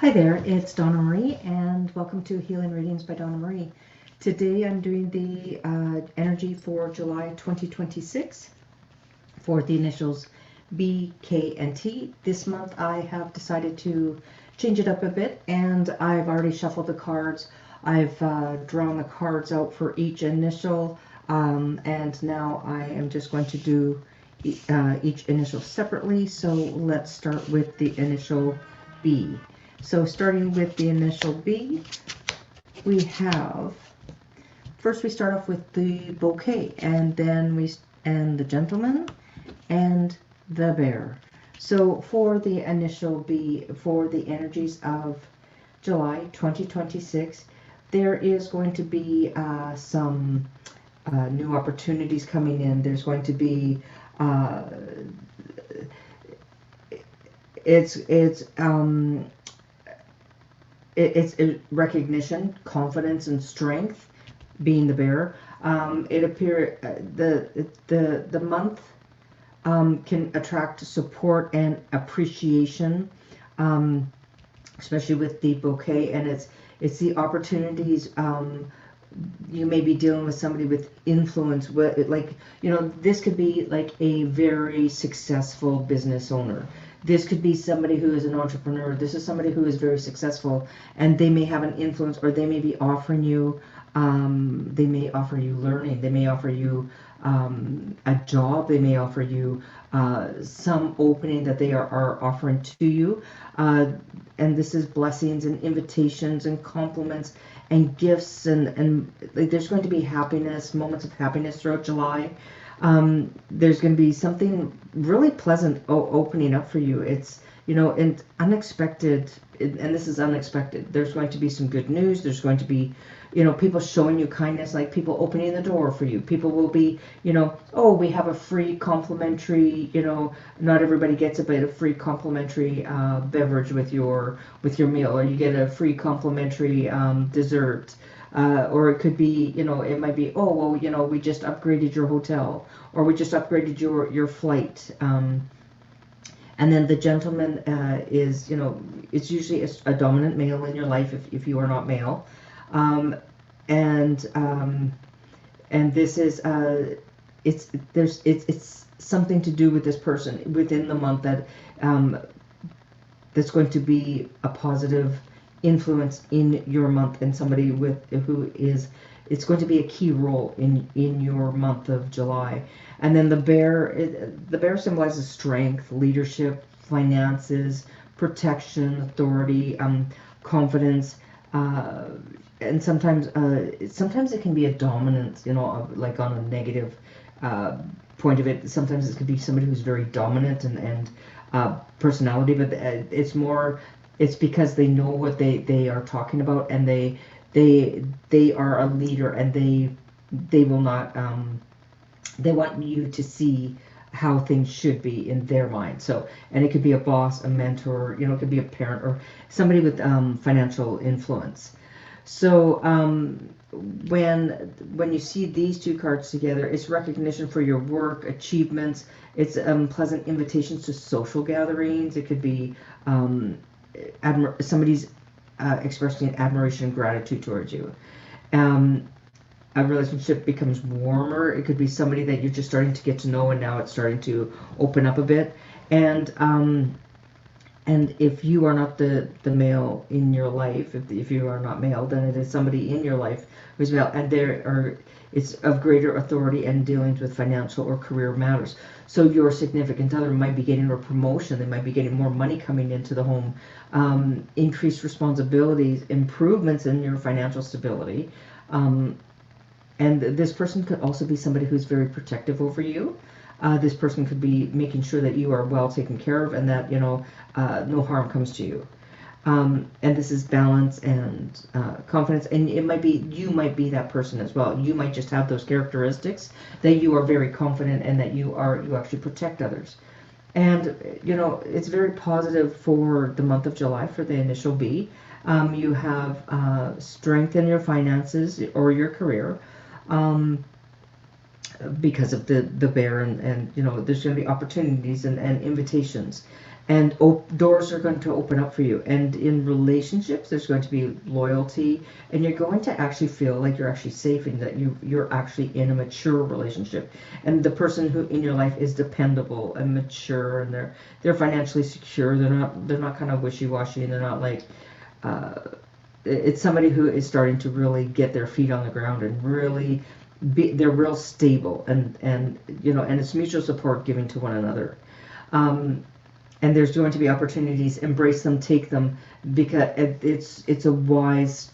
Hi there, it's Donna Marie, and welcome to Healing Readings by Donna Marie. Today I'm doing the energy for July 2026 for the initials B, K, and T. This month I have decided to change it up a bit, and I've already shuffled the cards. I've drawn the cards out for each initial, and now I am just going to do each initial separately. So let's start with the initial B. So starting with the initial B, we have, first we start off with the bouquet, and then the gentleman, and the bear. So for the initial B, for the energies of July 2026, there is going to be some new opportunities coming in. There's going to be it's recognition, confidence, and strength. Being the bear, it appears the month can attract support and appreciation, especially with the bouquet, and it's the opportunities. You may be dealing with somebody with influence, like, this could be like a very successful business owner. This could be somebody who is an entrepreneur. This is somebody who is very successful, and they may have an influence, or they may be offering you, they may offer you learning. They may offer you a job. They may offer you some opening that they are offering to you. And this is blessings and invitations and compliments and gifts, and like, there's going to be happiness, moments of happiness throughout July. There's going to be something really pleasant opening up for you. It's, and unexpected, and this is unexpected. There's going to be some good news. There's going to be, people showing you kindness, like people opening the door for you. People will be, oh, we have a free complimentary, not everybody gets it, but a free complimentary beverage with your meal, or you get a free complimentary dessert. Or it could be, it might be, oh, well, we just upgraded your hotel, or we just upgraded your flight. And then the gentleman is, it's usually a dominant male in your life if you are not male. And this is, it's something to do with this person within the month that that's going to be a positive influence in your month, and somebody it's going to be a key role in your month of July. And then the bear symbolizes strength, leadership, finances, protection, authority, confidence, and sometimes it can be a dominance, like on a negative point of it. Sometimes it could be somebody who's very dominant and personality, but it's because they know what they are talking about, and they are a leader, and they will not, they want you to see how things should be in their mind. So, and it could be a boss, a mentor, it could be a parent, or somebody with financial influence. So when you see these two cards together, it's recognition for your work, achievements. It's pleasant invitations to social gatherings. It could be somebody's expressing admiration and gratitude towards you. A relationship becomes warmer. It could be somebody that you're just starting to get to know, and now it's starting to open up a bit. And if you are not the male in your life, if you are not male, then it is somebody in your life who's male, and it's of greater authority and dealings with financial or career matters. So your significant other might be getting a promotion. They might be getting more money coming into the home, increased responsibilities, improvements in your financial stability. And this person could also be somebody who's very protective over you. This person could be making sure that you are well taken care of, and that no harm comes to you. And this is balance and confidence, and you might be that person as well. You might just have those characteristics that you are very confident, and that you actually protect others. And it's very positive for the month of July for the initial B. You have strength in your finances or your career. because of the bear, and you know, there's going to be opportunities and invitations, and doors are going to open up for you. And in relationships, there's going to be loyalty, and you're going to actually feel like you're actually safe, and that you're actually in a mature relationship, and the person who in your life is dependable and mature, and they're financially secure. They're not kind of wishy-washy, and they're not like it's somebody who is starting to really get their feet on the ground and really they're real stable, and you know, and it's mutual support, giving to one another. And there's going to be opportunities. Embrace them, take them, because it's a wise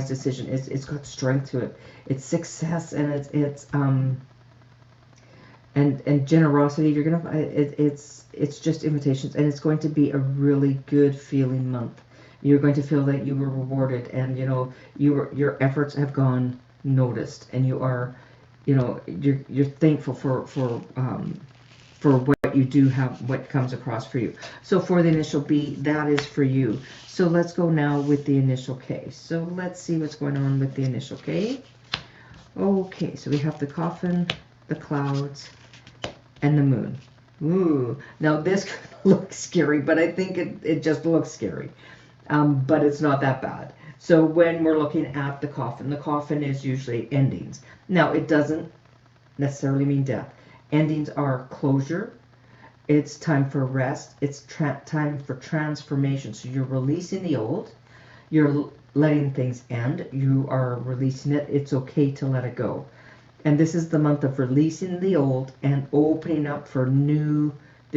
decision. It's got strength to it. It's success, and it's and generosity. You're gonna it's just invitations, and it's going to be a really good feeling month. You're going to feel that you were rewarded, and you know, your efforts have gone noticed, and you are, you know, you're thankful for what you do have, what comes across for you. So for the initial B, that is for you. So let's go now with the initial K. So let's see what's going on with the initial K. Okay, so we have the coffin, the clouds, and the moon. Ooh, now this looks scary, but I think it just looks scary. But it's not that bad. So when we're looking at the coffin is usually endings. Now, it doesn't necessarily mean death. Endings are closure. It's time for rest. It's time for transformation. So you're releasing the old. You're letting things end. You are releasing it. It's okay to let it go. And this is the month of releasing the old and opening up for the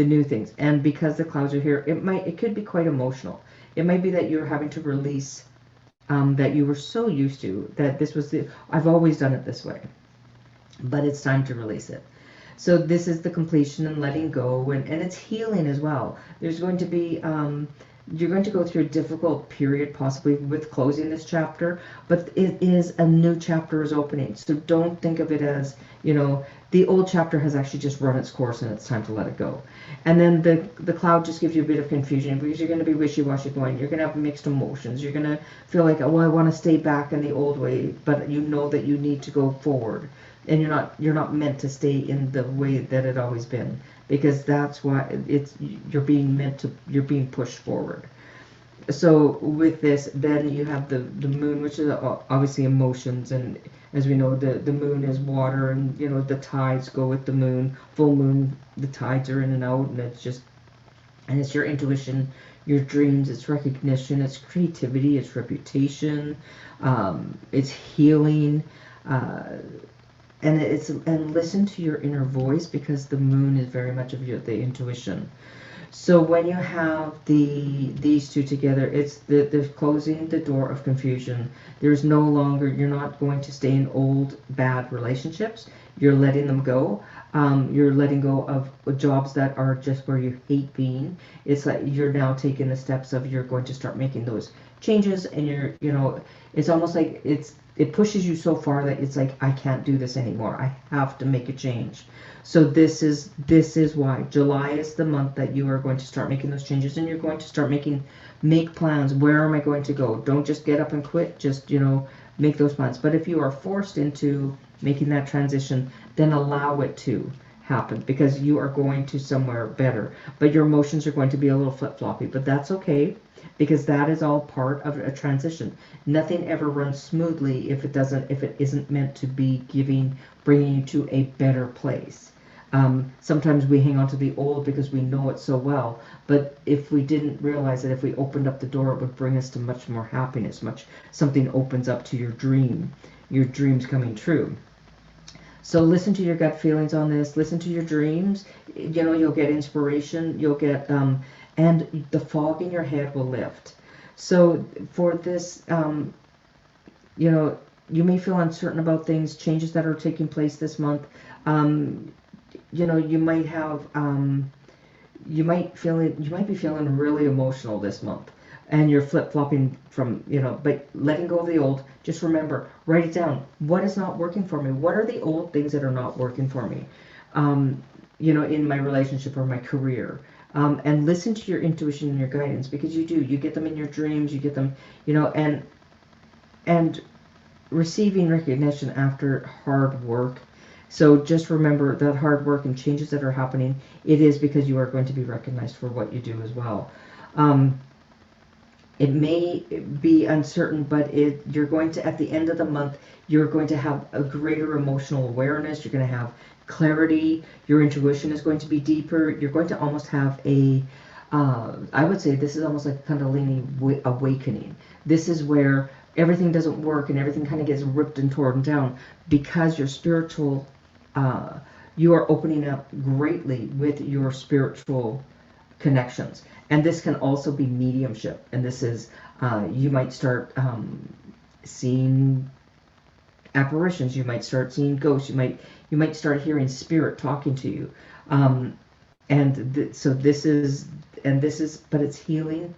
new things. And because the clouds are here, it could be quite emotional. It might be that you're having to release that you were so used to, that this was I've always done it this way, but it's time to release it. So this is the completion and letting go, and it's healing as well. There's going to be you're going to go through a difficult period, possibly with closing this chapter, but it is a new chapter is opening. So don't think of it as, you know, the old chapter has actually just run its course and it's time to let it go. And then the cloud just gives you a bit of confusion, because you're going to be wishy-washy going. You're going to have mixed emotions. You're going to feel like, oh, I want to stay back in the old way, but you know that you need to go forward. And you're not meant to stay in the way that it always been, because that's why you're being pushed forward. So with this, then you have the moon, which is obviously emotions, and as we know, the moon is water, and you know, the tides go with the moon. Full moon, the tides are in and out, and it's your intuition, your dreams, it's recognition, it's creativity, it's reputation, it's healing. And listen to your inner voice, because the moon is very much of the intuition. So when you have these two together, it's they're closing the door of confusion. There's no longer, you're not going to stay in old bad relationships. You're letting them go. You're letting go of jobs that are just where you hate being. It's like you're now taking the steps of, you're going to start making those changes, and you know, it's almost like it pushes you so far that it's like, I can't do this anymore. I have to make a change. So this is why July is the month that you are going to start making those changes, and you're going to start make plans. Where am I going to go? Don't just get up and quit. Just, you know, make those plans. But if you are forced into making that transition, then allow it to happen, because you are going to somewhere better. But your emotions are going to be a little flip-floppy, but that's okay, because that is all part of a transition. Nothing ever runs smoothly if it isn't meant to be bringing you to a better place. Sometimes we hang on to the old because we know it so well, but if we didn't realize that if we opened up the door, it would bring us to much more happiness. Something opens up to your dreams coming true. So listen to your gut feelings on this. Listen to your dreams. You know, you'll get inspiration. You'll get, and the fog in your head will lift. So for this, you know, you may feel uncertain about things, changes that are taking place this month. You know, you might have, you might be feeling really emotional this month, and you're flip-flopping from, you know, but letting go of the old. Just remember, write it down. What is not working for me? What are the old things that are not working for me? You know, in my relationship or my career. And listen to your intuition and your guidance, because you get them in your dreams, you get them, you know, and receiving recognition after hard work, So just remember that hard work and changes that are happening, it is because you are going to be recognized for what you do as well. It may be uncertain, but you're going to, at the end of the month, you're going to have a greater emotional awareness. You're going to have clarity. Your intuition is going to be deeper. You're going to almost have I would say this is almost like a Kundalini awakening. This is where everything doesn't work and everything kind of gets ripped and torn down because your spiritual, you are opening up greatly with your spiritual connections. And this can also be mediumship. And this is, you might start seeing apparitions. You might start seeing ghosts. You might start hearing spirit talking to you. So this is, but it's healing,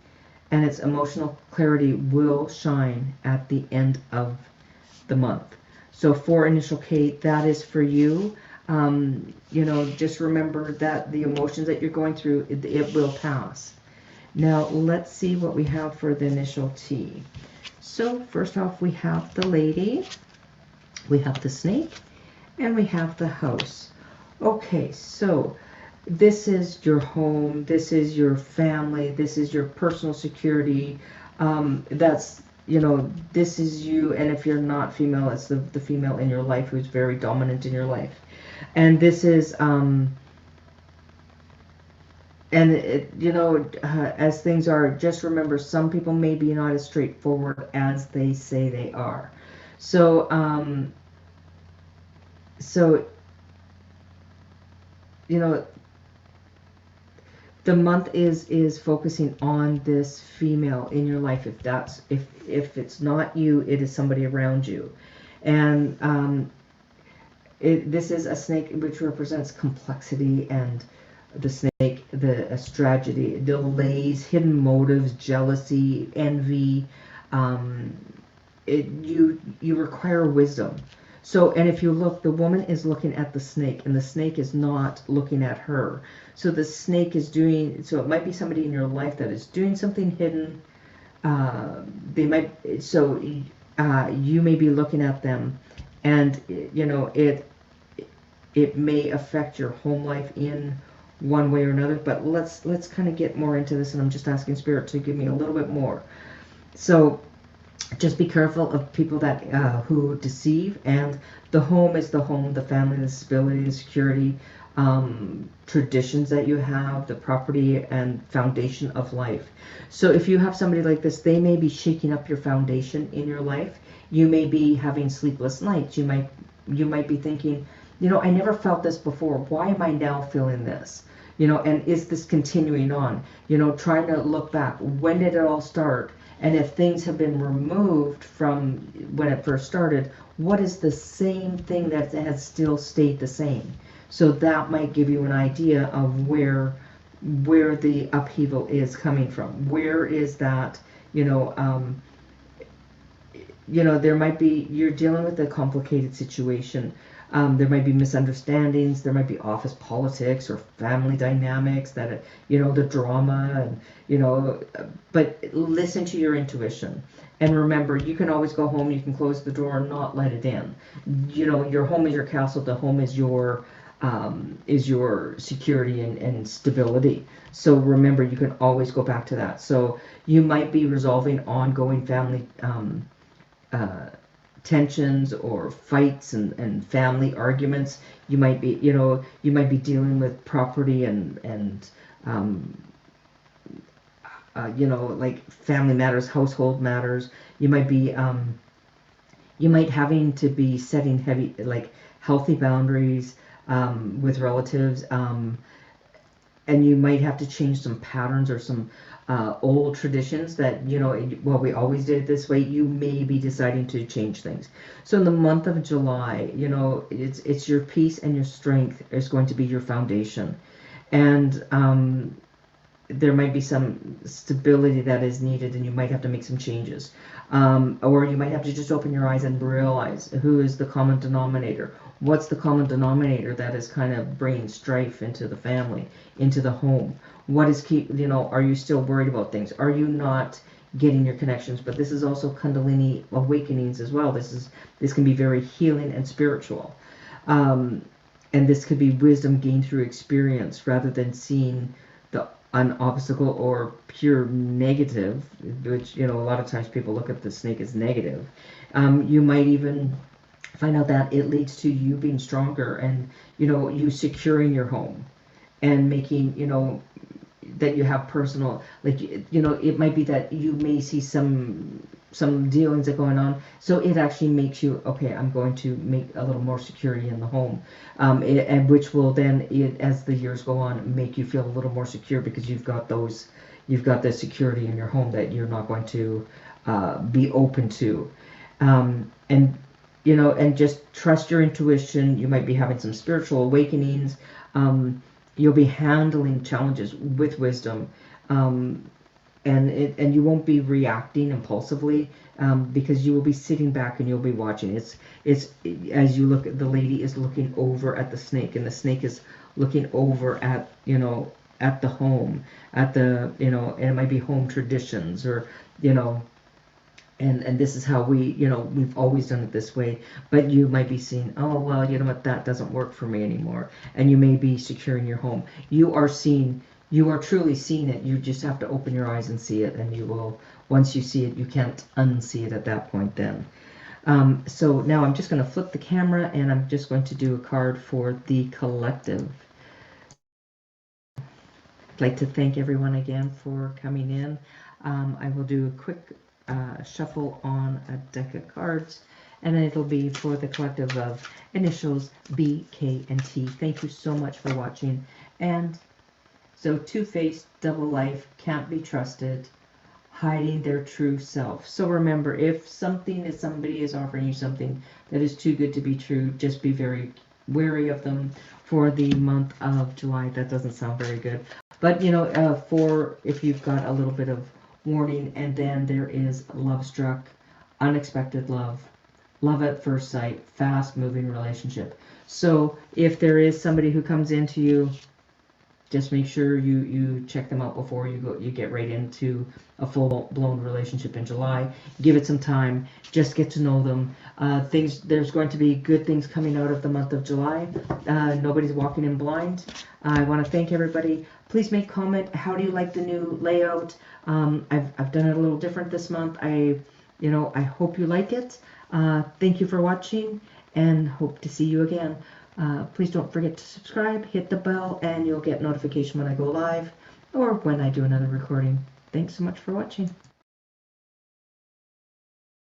and its emotional clarity will shine at the end of the month. So for initial K, that is for you. Just remember that the emotions that you're going through, it will pass. Now let's see what we have for the initial T. So first off, we have the lady, we have the snake, and we have the house. Okay, so this is your home, this is your family, this is your personal security. This is you, and if you're not female, it's the female in your life who's very dominant in your life. And this is, as things are, just remember, some people may be not as straightforward as they say they are. So, the month is focusing on this female in your life. If it's not you, it is somebody around you. And this is a snake which represents complexity, and the snake, a strategy, delays, hidden motives, jealousy, envy. You require wisdom. So, and if you look, the woman is looking at the snake, and the snake is not looking at her. So the snake is doing, so it might be somebody in your life that is doing something hidden. You may be looking at them, and it may affect your home life in one way or another. But let's kind of get more into this, and I'm just asking Spirit to give me a little bit more. So just be careful of people that who deceive. And the home is the home, the family, the stability, the security, traditions that you have, the property and foundation of life. So if you have somebody like this, they may be shaking up your foundation in your life. You may be having sleepless nights. You might be thinking, I never felt this before. Why am I now feeling this? And is this continuing on? Trying to look back. When did it all start? And if things have been removed from when it first started, what is the same thing that has still stayed the same? So that might give you an idea of where the upheaval is coming from. Where is that, there might be, you're dealing with a complicated situation. There might be misunderstandings. There might be office politics or family dynamics that, the drama, and, but listen to your intuition. And remember, you can always go home, you can close the door and not let it in. Your home is your castle. The home is your security and stability. So remember, you can always go back to that. So you might be resolving ongoing family tensions or fights and family arguments. You might be dealing with property and like family matters, household matters. You might be having to be setting healthy boundaries with relatives, and you might have to change some patterns or some old traditions that, we always did it this way. You may be deciding to change things. So in the month of July, it's your peace and your strength is going to be your foundation. And there might be some stability that is needed, and you might have to make some changes. Or you might have to just open your eyes and realize who is the common denominator. What's the common denominator that is kind of bringing strife into the family, into the home? What is are you still worried about things? Are you not getting your connections? But this is also Kundalini awakenings as well. This can be very healing and spiritual. And this could be wisdom gained through experience rather than seeing an obstacle or pure negative, which, you know, a lot of times people look at the snake as negative. You might even find out that it leads to you being stronger and, you know, you securing your home and making, you know, that you have personal, like, you know, it might be that you may see some dealings that are going on, so it actually makes you, okay, I'm going to make a little more security in the home, and which will then, as the years go on, make you feel a little more secure because you've got the security in your home that you're not going to be open to, and you know, and just trust your intuition. You might be having some spiritual awakenings. You'll be handling challenges with wisdom, and you won't be reacting impulsively, because you will be sitting back and you'll be watching. It's as you look at, the lady is looking over at the snake, and the snake is looking over at, you know, at the home, at the, you know, and it might be home traditions, or, you know, and this is how we, you know, we've always done it this way, but you might be seeing, oh, well, you know what, that doesn't work for me anymore, and you may be securing your home. You are seeing, you are truly seeing it. You just have to open your eyes and see it, and you will, once you see it, you can't unsee it at that point then. So now I'm just going to flip the camera, and I'm just going to do a card for the collective. I'd like to thank everyone again for coming in. I will do a quick shuffle on a deck of cards, and then it'll be for the collective of initials B, K, and T. Thank you so much for watching. And so, two-faced, double life, can't be trusted, hiding their true self. So remember, if somebody is offering you something that is too good to be true, just be very wary of them for the month of July. That doesn't sound very good, but you know, for if you've got a little bit of warning, and then there is love struck, unexpected love, love at first sight, fast moving relationship. So if there is somebody who comes into you, just make sure you check them out before you get right into a full-blown relationship in July. Give it some time. Just get to know them. There's going to be good things coming out of the month of July. Nobody's walking in blind. I want to thank everybody. Please make comment. How do you like the new layout? I've done it a little different this month. I hope you like it. Thank you for watching, and hope to see you again. Please don't forget to subscribe, hit the bell, and you'll get notification when I go live or when I do another recording. Thanks so much for watching.